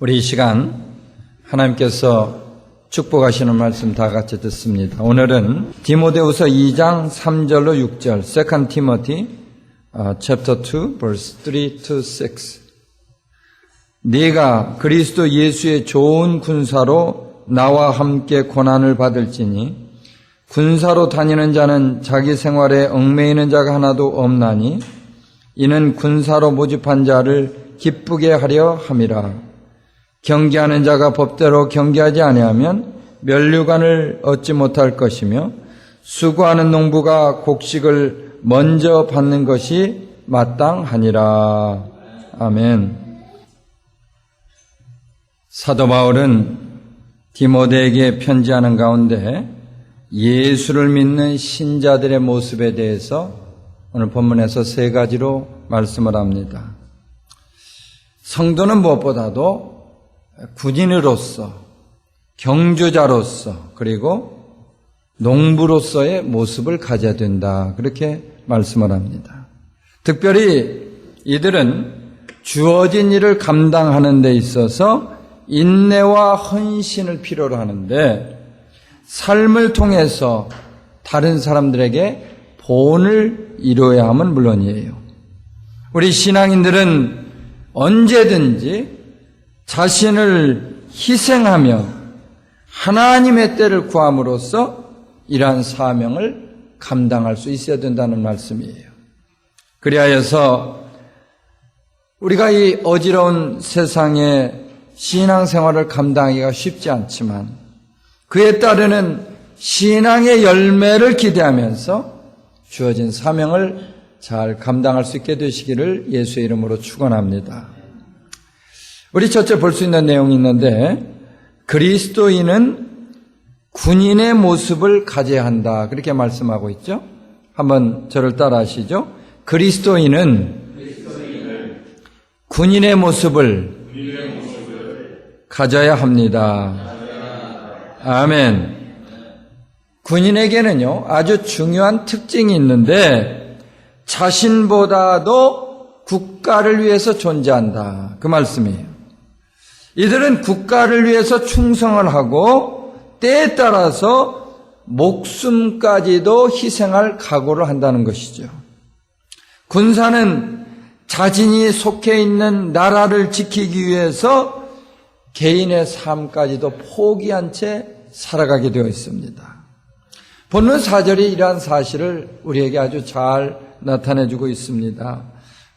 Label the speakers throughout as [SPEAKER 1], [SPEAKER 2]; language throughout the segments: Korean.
[SPEAKER 1] 우리 이 시간 하나님께서 축복하시는 말씀 다 같이 듣습니다. 오늘은 디모데후서 2장 3절로 6절 2 Timothy chapter 2 verse 3 to 6. 네가 그리스도 예수의 좋은 군사로 나와 함께 고난을 받을지니 군사로 다니는 자는 자기 생활에 얽매이는 자가 하나도 없나니 이는 군사로 모집한 자를 기쁘게 하려 함이라. 경계하는 자가 법대로 경계하지 아니하면 면류관을 얻지 못할 것이며 수고하는 농부가 곡식을 먼저 받는 것이 마땅하니라. 아멘. 사도 바울은 디모데에게 편지하는 가운데 예수를 믿는 신자들의 모습에 대해서 오늘 본문에서 3가지로 말씀을 합니다. 성도는 무엇보다도 군인으로서, 경주자로서, 그리고 농부로서의 모습을 가져야 된다. 그렇게 말씀을 합니다. 특별히 이들은 주어진 일을 감당하는 데 있어서 인내와 헌신을 필요로 하는데 삶을 통해서 다른 사람들에게 본을 이루어야 함은 물론이에요. 우리 신앙인들은 언제든지 자신을 희생하며 하나님의 때를 구함으로써 이러한 사명을 감당할 수 있어야 된다는 말씀이에요. 그리하여서 우리가 이 어지러운 세상에 신앙생활을 감당하기가 쉽지 않지만 그에 따르는 신앙의 열매를 기대하면서 주어진 사명을 잘 감당할 수 있게 되시기를 예수의 이름으로 축원합니다. 우리 첫째 볼 수 있는 내용이 있는데 그리스도인은 군인의 모습을 가져야 한다. 그렇게 말씀하고 있죠. 한번 저를 따라 하시죠. 그리스도인은 군인의 모습을 가져야 합니다. 아멘. 군인에게는요 아주 중요한 특징이 있는데 자신보다도 국가를 위해서 존재한다. 그 말씀이에요. 이들은 국가를 위해서 충성을 하고 때에 따라서 목숨까지도 희생할 각오를 한다는 것이죠. 군사는 자신이 속해 있는 나라를 지키기 위해서 개인의 삶까지도 포기한 채 살아가게 되어 있습니다. 본문 4절이 이러한 사실을 우리에게 아주 잘 나타내주고 있습니다.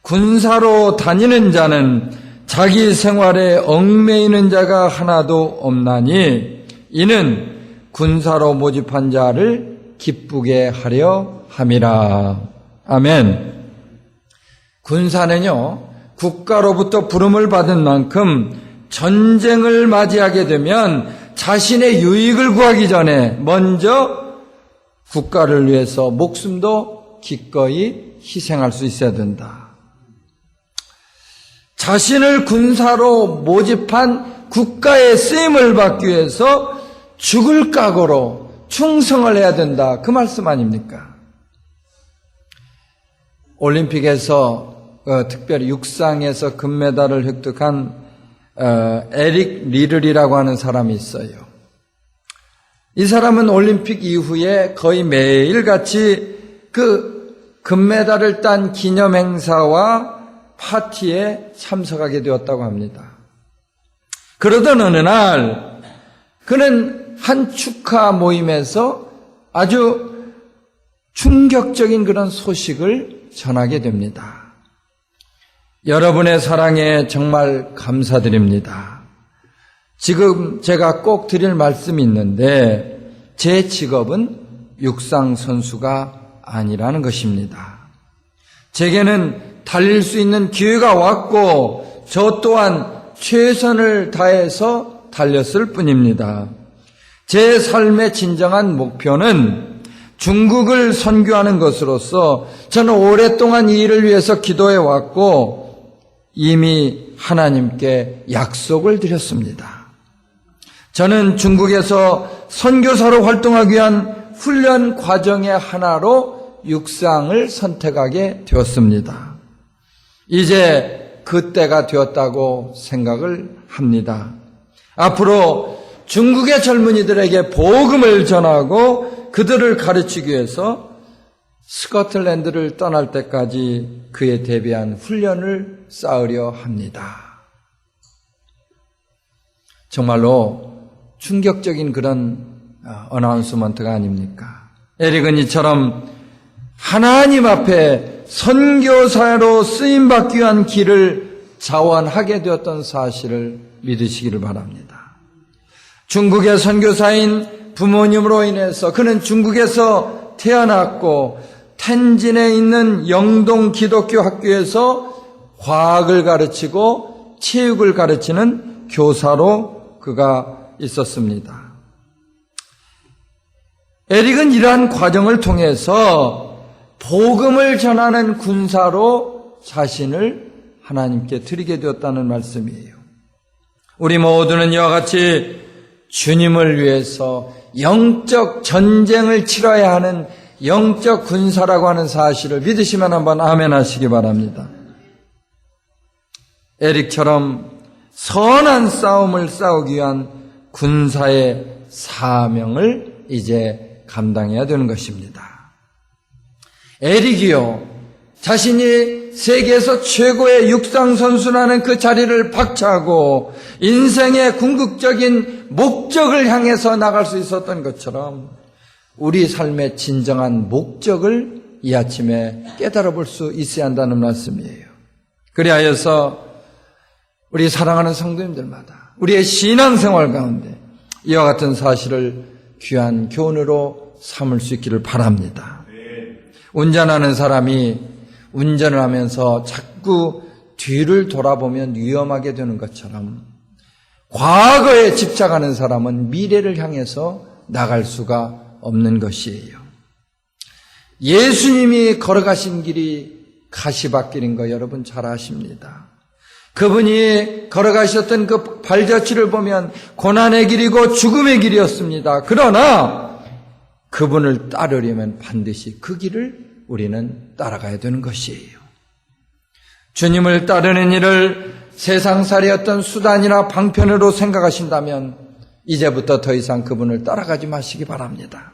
[SPEAKER 1] 군사로 다니는 자는 자기 생활에 얽매이는 자가 하나도 없나니 이는 군사로 모집한 자를 기쁘게 하려 함이라. 아멘. 군사는요 국가로부터 부름을 받은 만큼 전쟁을 맞이하게 되면 자신의 유익을 구하기 전에 먼저 국가를 위해서 목숨도 기꺼이 희생할 수 있어야 된다. 자신을 군사로 모집한 국가의 쓰임을 받기 위해서 죽을 각오로 충성을 해야 된다. 그 말씀 아닙니까? 올림픽에서 특별히 육상에서 금메달을 획득한 에릭 리를이라고 하는 사람이 있어요. 이 사람은 올림픽 이후에 거의 매일같이 그 금메달을 딴 기념행사와 파티에 참석하게 되었다고 합니다. 그러던 어느 날 그는 한 축하 모임에서 아주 충격적인 그런 소식을 전하게 됩니다. 여러분의 사랑에 정말 감사드립니다. 지금 제가 꼭 드릴 말씀이 있는데 제 직업은 육상 선수가 아니라는 것입니다. 제게는 달릴 수 있는 기회가 왔고 저 또한 최선을 다해서 달렸을 뿐입니다. 제 삶의 진정한 목표는 중국을 선교하는 것으로서 저는 오랫동안 이 일을 위해서 기도해 왔고 이미 하나님께 약속을 드렸습니다. 저는 중국에서 선교사로 활동하기 위한 훈련 과정의 하나로 육상을 선택하게 되었습니다. 이제 그때가 되었다고 생각을 합니다. 앞으로 중국의 젊은이들에게 복음을 전하고 그들을 가르치기 위해서 스코틀랜드를 떠날 때까지 그에 대비한 훈련을 쌓으려 합니다. 정말로 충격적인 그런 어나운스먼트가 아닙니까? 에릭은 이처럼 하나님 앞에 선교사로 쓰임받기 위한 길을 자원하게 되었던 사실을 믿으시기를 바랍니다. 중국의 선교사인 부모님으로 인해서 그는 중국에서 태어났고 텐진에 있는 영동 기독교 학교에서 과학을 가르치고 체육을 가르치는 교사로 그가 있었습니다. 에릭은 이러한 과정을 통해서 복음을 전하는 군사로 자신을 하나님께 드리게 되었다는 말씀이에요. 우리 모두는 이와 같이 주님을 위해서 영적 전쟁을 치러야 하는 영적 군사라고 하는 사실을 믿으시면 한번 아멘 하시기 바랍니다. 에릭처럼 선한 싸움을 싸우기 위한 군사의 사명을 이제 감당해야 되는 것입니다. 에릭이요, 자신이 세계에서 최고의 육상선수라는 그 자리를 박차하고 인생의 궁극적인 목적을 향해서 나갈 수 있었던 것처럼 우리 삶의 진정한 목적을 이 아침에 깨달아 볼 수 있어야 한다는 말씀이에요. 그리하여서 우리 사랑하는 성도님들마다 우리의 신앙생활 가운데 이와 같은 사실을 귀한 교훈으로 삼을 수 있기를 바랍니다. 운전하는 사람이 운전을 하면서 자꾸 뒤를 돌아보면 위험하게 되는 것처럼 과거에 집착하는 사람은 미래를 향해서 나갈 수가 없는 것이에요. 예수님이 걸어가신 길이 가시밭길인 거 여러분 잘 아십니다. 그분이 걸어가셨던 그 발자취를 보면 고난의 길이고 죽음의 길이었습니다. 그러나 그분을 따르려면 반드시 그 길을 우리는 따라가야 되는 것이에요. 주님을 따르는 일을 세상살이의 어떤 수단이나 방편으로 생각하신다면 이제부터 더 이상 그분을 따라가지 마시기 바랍니다.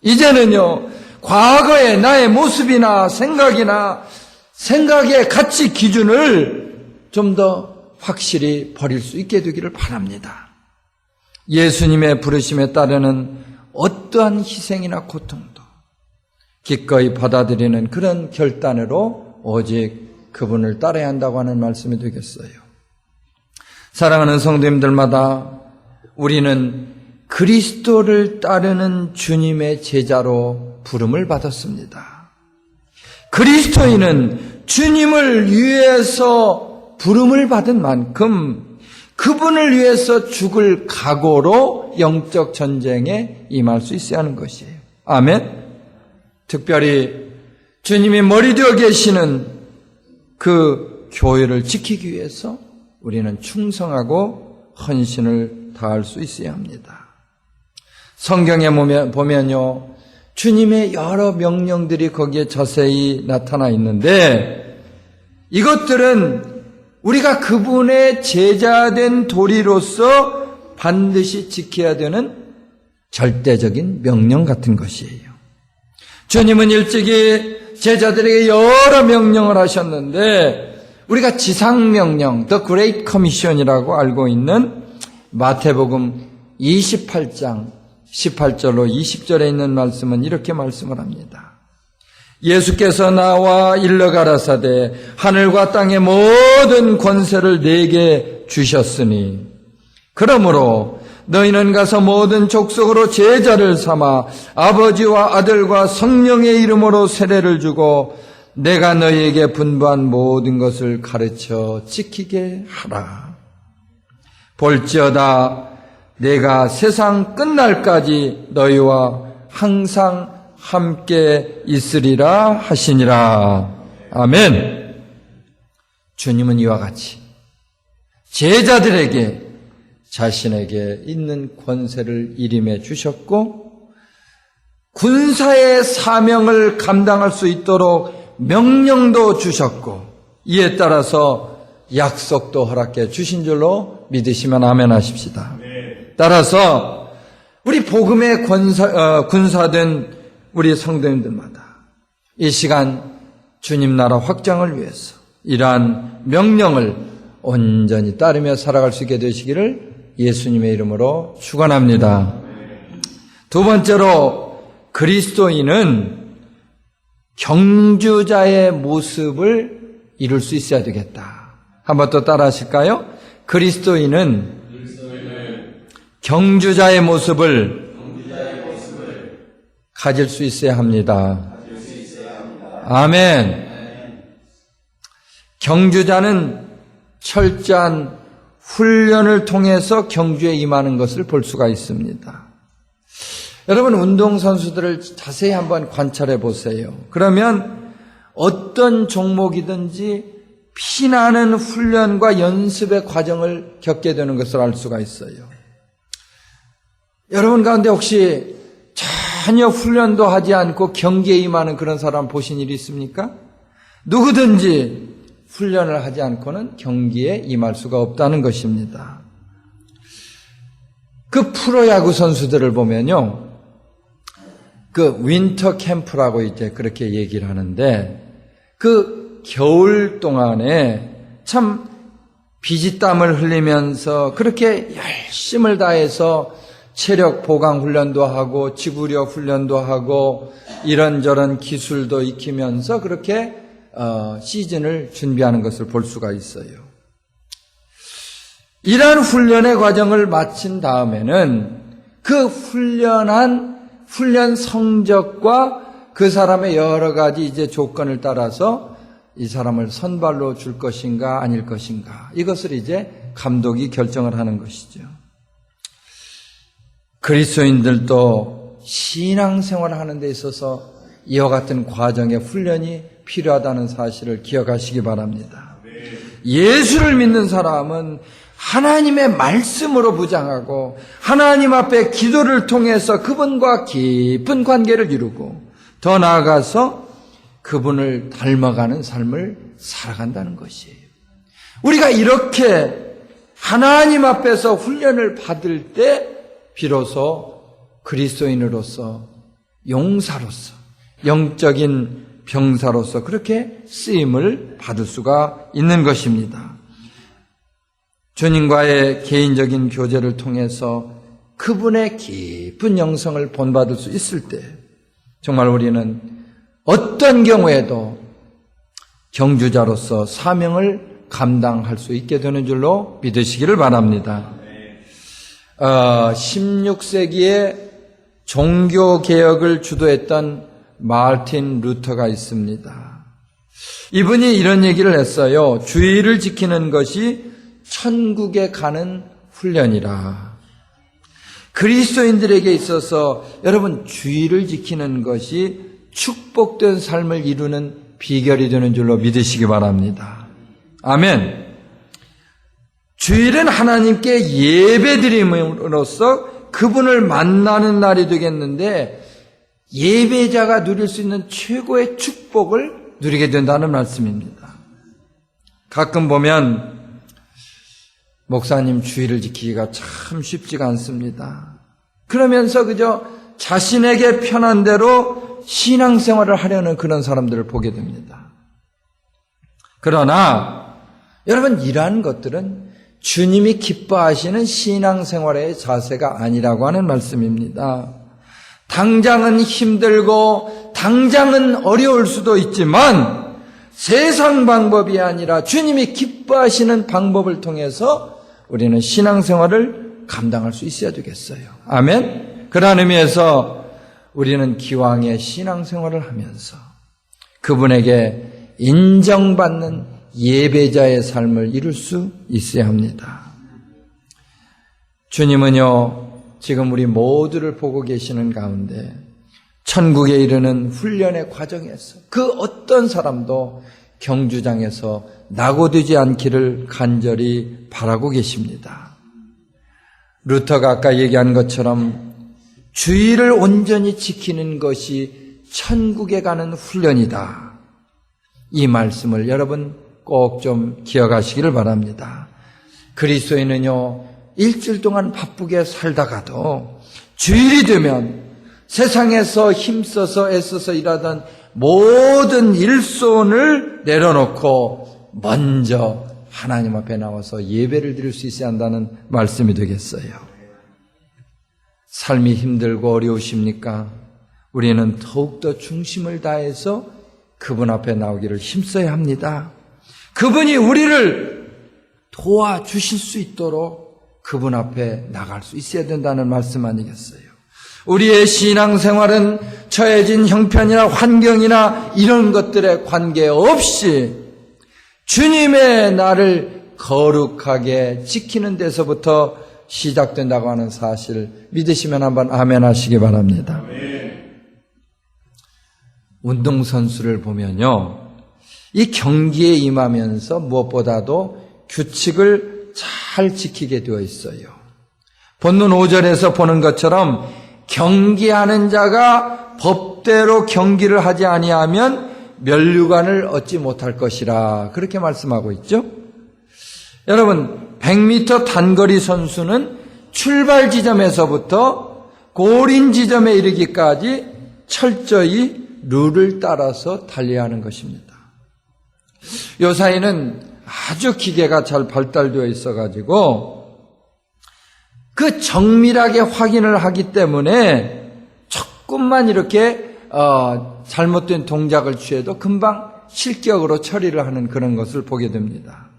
[SPEAKER 1] 이제는요, 과거의 나의 모습이나 생각의 가치 기준을 좀 더 확실히 버릴 수 있게 되기를 바랍니다. 예수님의 부르심에 따르는 어떠한 희생이나 고통도 기꺼이 받아들이는 그런 결단으로 오직 그분을 따라야 한다고 하는 말씀이 되겠어요. 사랑하는 성도님들마다 우리는 그리스도를 따르는 주님의 제자로 부름을 받았습니다. 그리스도인은 주님을 위해서 부름을 받은 만큼 그분을 위해서 죽을 각오로 영적 전쟁에 임할 수 있어야 하는 것이에요. 아멘. 특별히 주님이 머리 되어 계시는 그 교회를 지키기 위해서 우리는 충성하고 헌신을 다할 수 있어야 합니다. 성경에 보면요, 주님의 여러 명령들이 거기에 자세히 나타나 있는데 이것들은 우리가 그분의 제자된 도리로서 반드시 지켜야 되는 절대적인 명령 같은 것이에요. 주님은 일찍이 제자들에게 여러 명령을 하셨는데 우리가 지상명령, The Great Commission이라고 알고 있는 마태복음 28장 18절로 20절에 있는 말씀은 이렇게 말씀을 합니다. 예수께서 나와 일러 가라사대 하늘과 땅의 모든 권세를 내게 주셨으니 그러므로 너희는 가서 모든 족속으로 제자를 삼아 아버지와 아들과 성령의 이름으로 세례를 주고 내가 너희에게 분부한 모든 것을 가르쳐 지키게 하라. 볼지어다 내가 세상 끝날까지 너희와 항상 함께 있으리라 하시니라. 아멘. 주님은 이와 같이 제자들에게 자신에게 있는 권세를 일임해 주셨고 군사의 사명을 감당할 수 있도록 명령도 주셨고 이에 따라서 약속도 허락해 주신 줄로 믿으시면 아멘 하십시다. 따라서 우리 복음의 군사된 우리 성도님들마다 이 시간 주님 나라 확장을 위해서 이러한 명령을 온전히 따르며 살아갈 수 있게 되시기를 예수님의 이름으로 축원합니다. 두 번째로 그리스도인은 경주자의 모습을 이룰 수 있어야 되겠다. 한번 또 따라 하실까요? 그리스도인은 경주자의 모습을 가질 수 있어야 합니다. 아멘. 경주자는 철저한 훈련을 통해서 경주에 임하는 것을 볼 수가 있습니다. 여러분, 운동선수들을 자세히 한번 관찰해 보세요. 그러면 어떤 종목이든지 피나는 훈련과 연습의 과정을 겪게 되는 것을 알 수가 있어요. 여러분 가운데 혹시 전혀 훈련도 하지 않고 경기에 임하는 그런 사람 보신 일이 있습니까? 누구든지 훈련을 하지 않고는 경기에 임할 수가 없다는 것입니다. 그 프로야구 선수들을 보면요, 그 윈터 캠프라고 이제 그렇게 얘기를 하는데, 그 겨울 동안에 참 비지땀을 흘리면서 그렇게 열심을 다해서 체력 보강 훈련도 하고 지구력 훈련도 하고 이런저런 기술도 익히면서 그렇게 시즌을 준비하는 것을 볼 수가 있어요. 이러한 훈련의 과정을 마친 다음에는 그 훈련 성적과 그 사람의 여러 가지 이제 조건을 따라서 이 사람을 선발로 줄 것인가 아닐 것인가, 이것을 이제 감독이 결정을 하는 것이죠. 그리스도인들도 신앙생활을 하는 데 있어서 이와 같은 과정의 훈련이 필요하다는 사실을 기억하시기 바랍니다. 예수를 믿는 사람은 하나님의 말씀으로 무장하고 하나님 앞에 기도를 통해서 그분과 깊은 관계를 이루고 더 나아가서 그분을 닮아가는 삶을 살아간다는 것이에요. 우리가 이렇게 하나님 앞에서 훈련을 받을 때 비로소 그리스도인으로서, 용사로서, 영적인 병사로서 그렇게 쓰임을 받을 수가 있는 것입니다. 주님과의 개인적인 교제를 통해서 그분의 깊은 영성을 본받을 수 있을 때 정말 우리는 어떤 경우에도 경주자로서 사명을 감당할 수 있게 되는 줄로 믿으시기를 바랍니다. 16세기에 종교개혁을 주도했던 마르틴 루터가 있습니다. 이분이 이런 얘기를 했어요. 주의를 지키는 것이 천국에 가는 훈련이라. 그리스도인들에게 있어서 여러분, 주의를 지키는 것이 축복된 삶을 이루는 비결이 되는 줄로 믿으시기 바랍니다. 아멘. 주일은 하나님께 예배드림으로써 그분을 만나는 날이 되겠는데, 예배자가 누릴 수 있는 최고의 축복을 누리게 된다는 말씀입니다. 가끔 보면 목사님 주일을 지키기가 참 쉽지가 않습니다. 그러면서 그저 자신에게 편한 대로 신앙생활을 하려는 그런 사람들을 보게 됩니다. 그러나 여러분, 이러한 것들은 주님이 기뻐하시는 신앙생활의 자세가 아니라고 하는 말씀입니다. 당장은 힘들고 당장은 어려울 수도 있지만 세상 방법이 아니라 주님이 기뻐하시는 방법을 통해서 우리는 신앙생활을 감당할 수 있어야 되겠어요. 아멘. 그러한 의미에서 우리는 기왕의 신앙생활을 하면서 그분에게 인정받는 예배자의 삶을 이룰 수 있어야 합니다. 주님은요, 지금 우리 모두를 보고 계시는 가운데 천국에 이르는 훈련의 과정에서 그 어떤 사람도 경주장에서 낙오되지 않기를 간절히 바라고 계십니다. 루터가 아까 얘기한 것처럼 주의를 온전히 지키는 것이 천국에 가는 훈련이다. 이 말씀을 여러분 꼭 좀 기억하시기를 바랍니다. 그리스도인은요, 일주일 동안 바쁘게 살다가도 주일이 되면 세상에서 힘써서 애써서 일하던 모든 일손을 내려놓고 먼저 하나님 앞에 나와서 예배를 드릴 수 있어야 한다는 말씀이 되겠어요. 삶이 힘들고 어려우십니까? 우리는 더욱더 중심을 다해서 그분 앞에 나오기를 힘써야 합니다. 그분이 우리를 도와주실 수 있도록 그분 앞에 나갈 수 있어야 된다는 말씀 아니겠어요? 우리의 신앙생활은 처해진 형편이나 환경이나 이런 것들에 관계없이 주님의 나를 거룩하게 지키는 데서부터 시작된다고 하는 사실 믿으시면 한번 아멘 하시기 바랍니다. 운동선수를 보면요, 이 경기에 임하면서 무엇보다도 규칙을 잘 지키게 되어 있어요. 본문 5절에서 보는 것처럼 경기하는 자가 법대로 경기를 하지 아니하면 면류관을 얻지 못할 것이라, 그렇게 말씀하고 있죠. 여러분, 100m 단거리 선수는 출발 지점에서부터 골인 지점에 이르기까지 철저히 룰을 따라서 달려야 하는 것입니다. 요사이는 아주 기계가 잘 발달되어 있어가지고 그 정밀하게 확인을 하기 때문에 조금만 이렇게 잘못된 동작을 취해도 금방 실격으로 처리를 하는 그런 것을 보게 됩니다.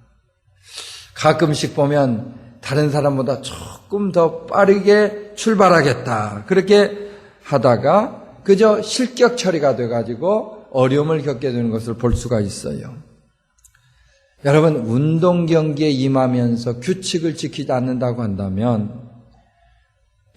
[SPEAKER 1] 가끔씩 보면 다른 사람보다 조금 더 빠르게 출발하겠다, 그렇게 하다가 그저 실격 처리가 돼가지고 어려움을 겪게 되는 것을 볼 수가 있어요. 여러분, 운동 경기에 임하면서 규칙을 지키지 않는다고 한다면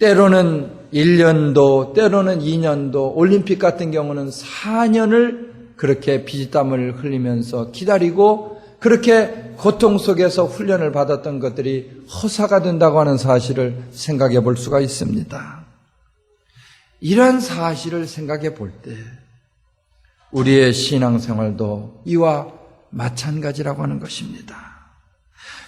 [SPEAKER 1] 때로는 1년도, 때로는 2년도, 올림픽 같은 경우는 4년을 그렇게 피땀을 흘리면서 기다리고 그렇게 고통 속에서 훈련을 받았던 것들이 허사가 된다고 하는 사실을 생각해 볼 수가 있습니다. 이런 사실을 생각해 볼 때 우리의 신앙생활도 이와 마찬가지라고 하는 것입니다.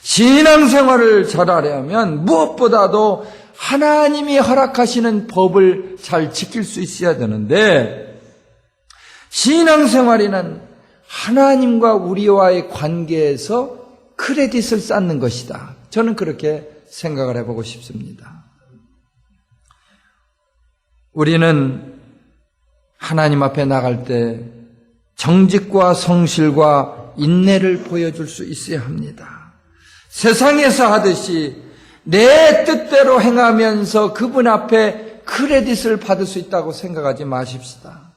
[SPEAKER 1] 신앙생활을 잘하려면 무엇보다도 하나님이 허락하시는 법을 잘 지킬 수 있어야 되는데, 신앙생활에는 하나님과 우리와의 관계에서 크레딧을 쌓는 것이다. 저는 그렇게 생각을 해보고 싶습니다. 우리는 하나님 앞에 나갈 때 정직과 성실과 인내를 보여줄 수 있어야 합니다. 세상에서 하듯이 내 뜻대로 행하면서 그분 앞에 크레딧을 받을 수 있다고 생각하지 마십시다.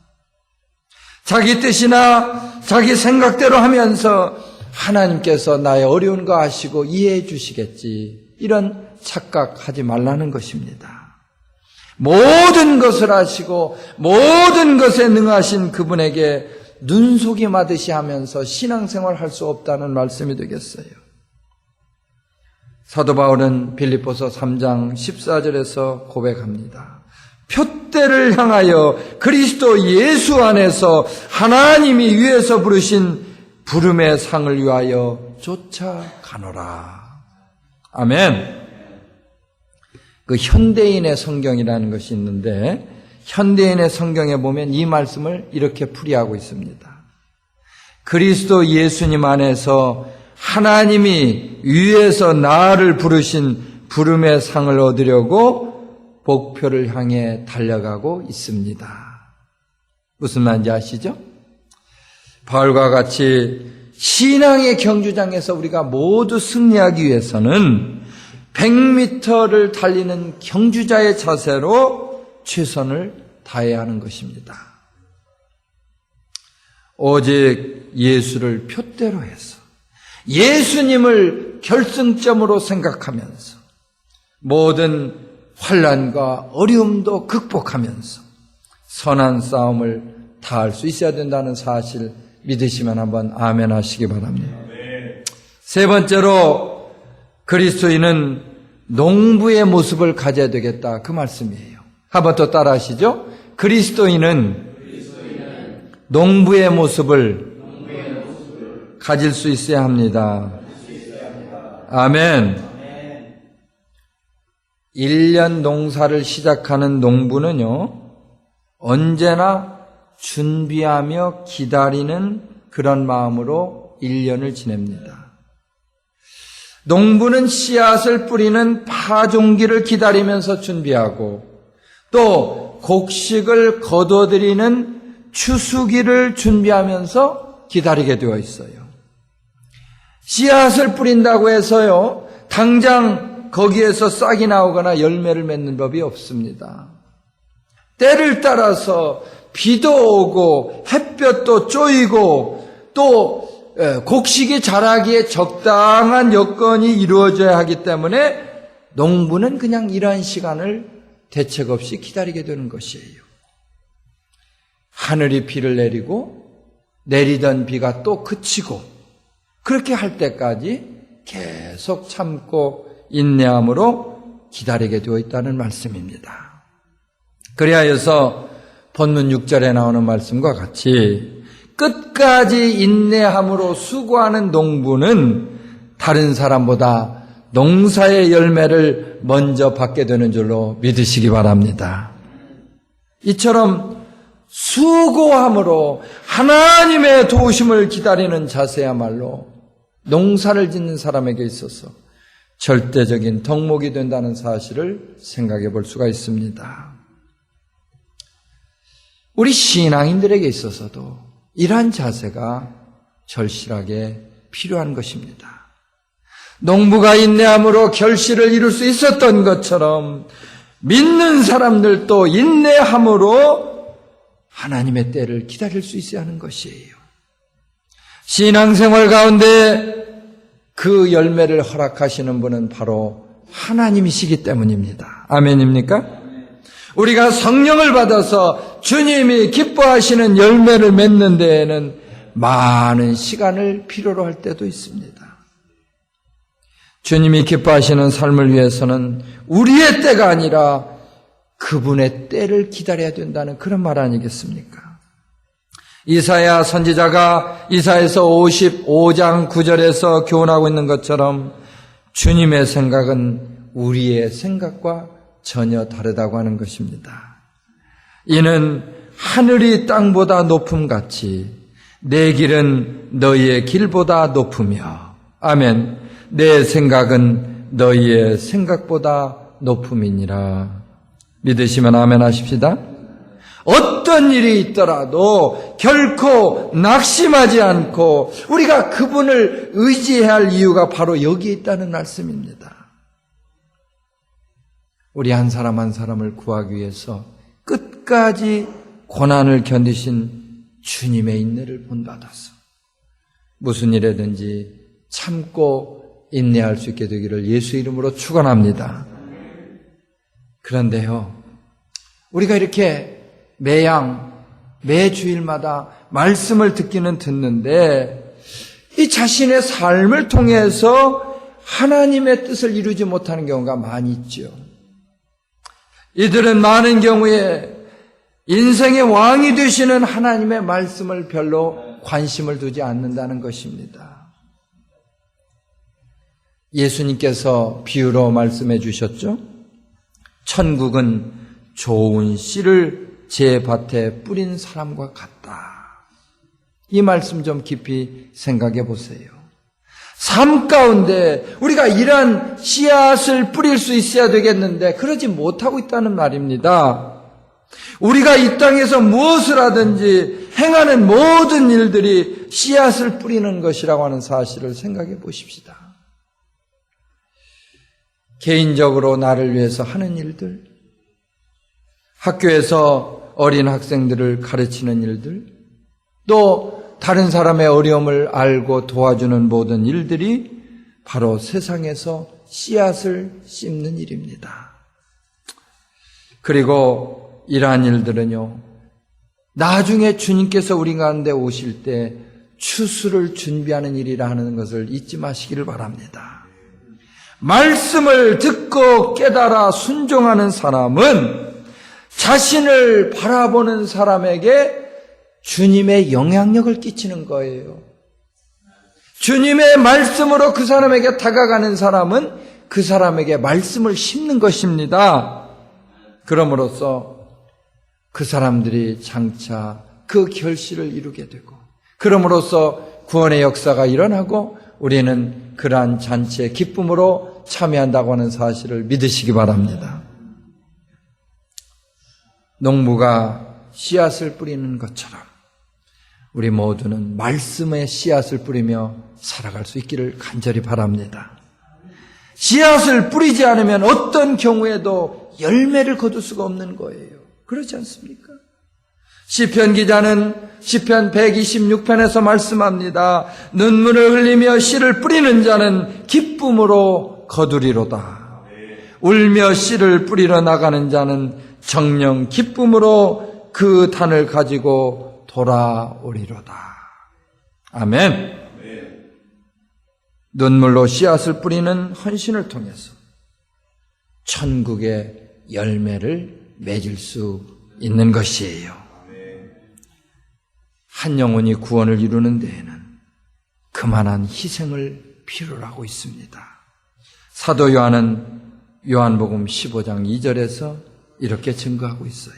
[SPEAKER 1] 자기 뜻이나 자기 생각대로 하면서 하나님께서 나의 어려운 거 아시고 이해해 주시겠지, 이런 착각하지 말라는 것입니다. 모든 것을 아시고 모든 것에 능하신 그분에게 눈속임 하듯이 하면서 신앙생활 할 수 없다는 말씀이 되겠어요. 사도 바울은 빌립보서 3장 14절에서 고백합니다. 표대를 향하여 그리스도 예수 안에서 하나님이 위에서 부르신 부름의 상을 위하여 쫓아가노라. 아멘. 그 현대인의 성경이라는 것이 있는데, 현대인의 성경에 보면 이 말씀을 이렇게 풀이하고 있습니다. 그리스도 예수님 안에서 하나님이 위에서 나를 부르신 부름의 상을 얻으려고 목표를 향해 달려가고 있습니다. 무슨 말인지 아시죠? 바울과 같이 신앙의 경주장에서 우리가 모두 승리하기 위해서는 100m를 달리는 경주자의 자세로 최선을 다해야 하는 것입니다. 오직 예수를 표대로 해서 예수님을 결승점으로 생각하면서 모든 환난과 어려움도 극복하면서 선한 싸움을 다할 수 있어야 된다는 사실 믿으시면 한번 아멘 하시기 바랍니다. 세 번째로, 그리스도인은 농부의 모습을 가져야 되겠다, 그 말씀이에요. 한번 더 따라 하시죠. 그리스도인은 농부의 모습을 가질 수 있어야 합니다. 아멘. 1년 농사를 시작하는 농부는요, 언제나 준비하며 기다리는 그런 마음으로 1년을 지냅니다. 농부는 씨앗을 뿌리는 파종기를 기다리면서 준비하고 또 곡식을 거둬들이는 추수기를 준비하면서 기다리게 되어 있어요. 씨앗을 뿌린다고 해서요, 당장 거기에서 싹이 나오거나 열매를 맺는 법이 없습니다. 때를 따라서 비도 오고 햇볕도 쪼이고 또 곡식이 자라기에 적당한 여건이 이루어져야 하기 때문에 농부는 그냥 이러한 시간을 대책 없이 기다리게 되는 것이에요. 하늘이 비를 내리고 내리던 비가 또 그치고 그렇게 할 때까지 계속 참고 인내함으로 기다리게 되어 있다는 말씀입니다. 그리하여서 본문 6절에 나오는 말씀과 같이 끝까지 인내함으로 수고하는 농부는 다른 사람보다 농사의 열매를 먼저 받게 되는 줄로 믿으시기 바랍니다. 이처럼 수고함으로 하나님의 도우심을 기다리는 자세야말로 농사를 짓는 사람에게 있어서 절대적인 덕목이 된다는 사실을 생각해 볼 수가 있습니다. 우리 신앙인들에게 있어서도 이러한 자세가 절실하게 필요한 것입니다. 농부가 인내함으로 결실을 이룰 수 있었던 것처럼 믿는 사람들도 인내함으로 하나님의 때를 기다릴 수 있어야 하는 것이에요. 신앙생활 가운데 그 열매를 허락하시는 분은 바로 하나님이시기 때문입니다. 아멘입니까? 우리가 성령을 받아서 주님이 기뻐하시는 열매를 맺는 데에는 많은 시간을 필요로 할 때도 있습니다. 주님이 기뻐하시는 삶을 위해서는 우리의 때가 아니라 그분의 때를 기다려야 된다는 그런 말 아니겠습니까? 이사야 선지자가 이사야서 55장 9절에서 교훈하고 있는 것처럼 주님의 생각은 우리의 생각과 전혀 다르다고 하는 것입니다. 이는 하늘이 땅보다 높음같이 내 길은 너희의 길보다 높으며 아멘. 내 생각은 너희의 생각보다 높음이니라. 믿으시면 아멘 하십시다. 어떤 일이 있더라도 결코 낙심하지 않고 우리가 그분을 의지해야 할 이유가 바로 여기에 있다는 말씀입니다. 우리 한 사람 한 사람을 구하기 위해서 끝까지 고난을 견디신 주님의 인내를 본받아서 무슨 일이든지 참고 인내할 수 있게 되기를 예수 이름으로 축원합니다. 그런데요, 우리가 이렇게 매 주일마다 말씀을 듣기는 듣는데 이 자신의 삶을 통해서 하나님의 뜻을 이루지 못하는 경우가 많이 있죠. 이들은 많은 경우에 인생의 왕이 되시는 하나님의 말씀을 별로 관심을 두지 않는다는 것입니다. 예수님께서 비유로 말씀해 주셨죠. 천국은 좋은 씨를 제 밭에 뿌린 사람과 같다. 이 말씀 좀 깊이 생각해 보세요. 삶 가운데 우리가 이러한 씨앗을 뿌릴 수 있어야 되겠는데 그러지 못하고 있다는 말입니다. 우리가 이 땅에서 무엇을 하든지 행하는 모든 일들이 씨앗을 뿌리는 것이라고 하는 사실을 생각해 보십시다. 개인적으로 나를 위해서 하는 일들, 학교에서 어린 학생들을 가르치는 일들, 또 다른 사람의 어려움을 알고 도와주는 모든 일들이 바로 세상에서 씨앗을 심는 일입니다. 그리고 이러한 일들은요, 나중에 주님께서 우리 가운데 오실 때 추수를 준비하는 일이라 하는 것을 잊지 마시기를 바랍니다. 말씀을 듣고 깨달아 순종하는 사람은 자신을 바라보는 사람에게 주님의 영향력을 끼치는 거예요. 주님의 말씀으로 그 사람에게 다가가는 사람은 그 사람에게 말씀을 심는 것입니다. 그럼으로써 그 사람들이 장차 그 결실을 이루게 되고, 그럼으로써 구원의 역사가 일어나고 우리는 그러한 잔치의 기쁨으로 참여한다고 하는 사실을 믿으시기 바랍니다. 농부가 씨앗을 뿌리는 것처럼 우리 모두는 말씀의 씨앗을 뿌리며 살아갈 수 있기를 간절히 바랍니다. 씨앗을 뿌리지 않으면 어떤 경우에도 열매를 거둘 수가 없는 거예요. 그렇지 않습니까? 시편 기자는 시편 126편에서 말씀합니다. 눈물을 흘리며 씨를 뿌리는 자는 기쁨으로 거두리로다. 울며 씨를 뿌리러 나가는 자는 정녕 기쁨으로 그 단을 가지고 돌아오리로다. 아멘. 눈물로 씨앗을 뿌리는 헌신을 통해서 천국의 열매를 맺을 수 있는 것이에요. 한 영혼이 구원을 이루는 데에는 그만한 희생을 필요로 하고 있습니다. 사도 요한은 요한복음 15장 2절에서 이렇게 증거하고 있어요.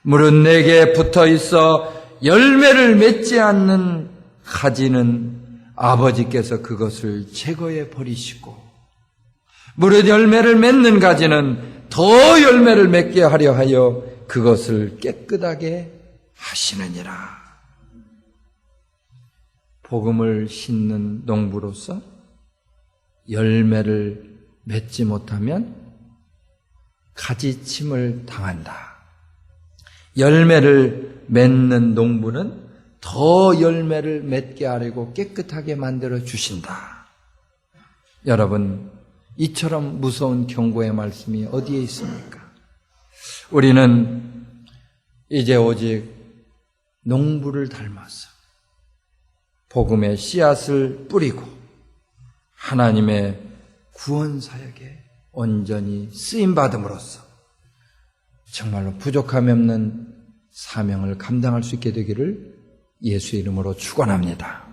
[SPEAKER 1] 물은 내게 붙어 있어 열매를 맺지 않는 가지는 아버지께서 그것을 제거해 버리시고, 무릇 열매를 맺는 가지는 더 열매를 맺게 하려 하여 그것을 깨끗하게 하시느니라. 복음을 심는 농부로서 열매를 맺지 못하면 가지침을 당한다. 열매를 맺는 농부는 더 열매를 맺게 하려고 깨끗하게 만들어 주신다. 여러분, 이처럼 무서운 경고의 말씀이 어디에 있습니까? 우리는 이제 오직 농부를 닮아서 복음의 씨앗을 뿌리고 하나님의 구원 사역에 온전히 쓰임받음으로써 정말로 부족함이 없는 사명을 감당할 수 있게 되기를 예수의 이름으로 축원합니다.